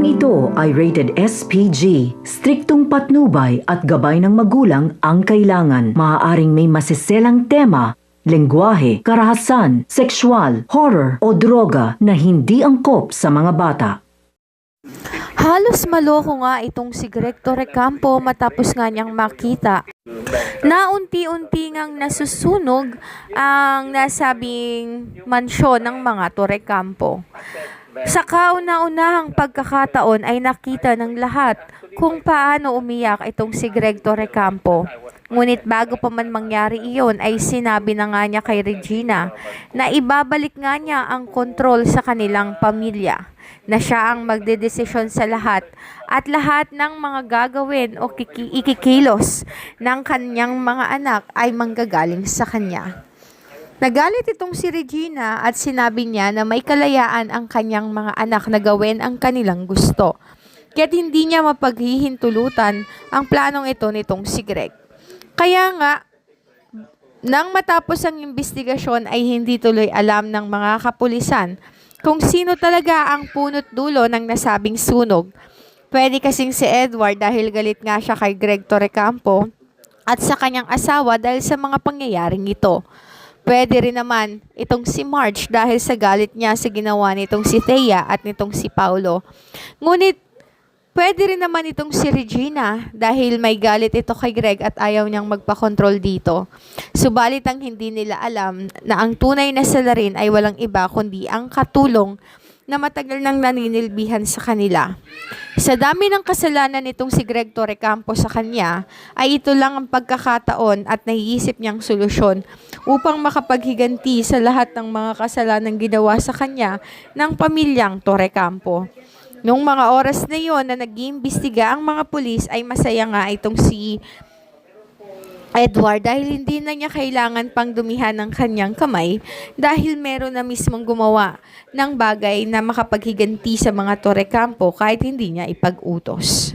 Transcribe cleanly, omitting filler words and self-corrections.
ito ay rated SPG. Striktong patnubay at gabay ng magulang ang kailangan. Maaaring may masiselang tema, lengguwahe, karahasan, sexual, horror o droga na hindi angkop sa mga bata. Halos maloko nga itong si Greg Torrecampo matapos nga niyang makita na unti-unti ngang nasusunog ang nasabing mansyon ng mga Torrecampo. Sa kauna-unahang pagkakataon ay nakita ng lahat kung paano umiyak itong si Greg Torrecampo. Ngunit bago pa man mangyari iyon ay sinabi na nga niya kay Regina na ibabalik nga niya ang kontrol sa kanilang pamilya, na siya ang magdedesisyon sa lahat at lahat ng mga gagawin o ikikilos ng kanyang mga anak ay manggagaling sa kanya. Nagalit itong si Regina at sinabi niya na may kalayaan ang kanyang mga anak na gawin ang kanilang gusto. Kaya't hindi niya mapaghihintulutan ang planong ito nitong si Greg. Kaya nga, nang matapos ang investigasyon ay hindi tuloy alam ng mga kapulisan kung sino talaga ang punot dulo ng nasabing sunog. Pwede kasing si Edward dahil galit nga siya kay Greg Torrecampo at sa kanyang asawa dahil sa mga pangyayaring ito. Pwede rin naman itong si Marge dahil sa galit niya sa ginawa nitong si Thea at nitong si Paulo. Ngunit pwede rin naman itong si Regina dahil may galit ito kay Greg at ayaw niyang magpakontrol dito. Subalit ang hindi nila alam na ang tunay na salarin ay walang iba kundi ang katulong na matagal nang naninilbihan sa kanila. Sa dami ng kasalanan nitong si Greg Torrecampo sa kanya, ay ito lang ang pagkakataon at naiisip niyang solusyon upang makapaghiganti sa lahat ng mga kasalanan ginawa sa kanya ng pamilyang Torrecampo. Noong mga oras na yon na nag-iimbestiga ang mga pulis ay masaya nga itong si Edward dahil hindi na niya kailangan pang dumihan ng kanyang kamay dahil meron na mismong gumawa ng bagay na makapaghiganti sa mga Torrecampo kahit hindi niya ipag-utos.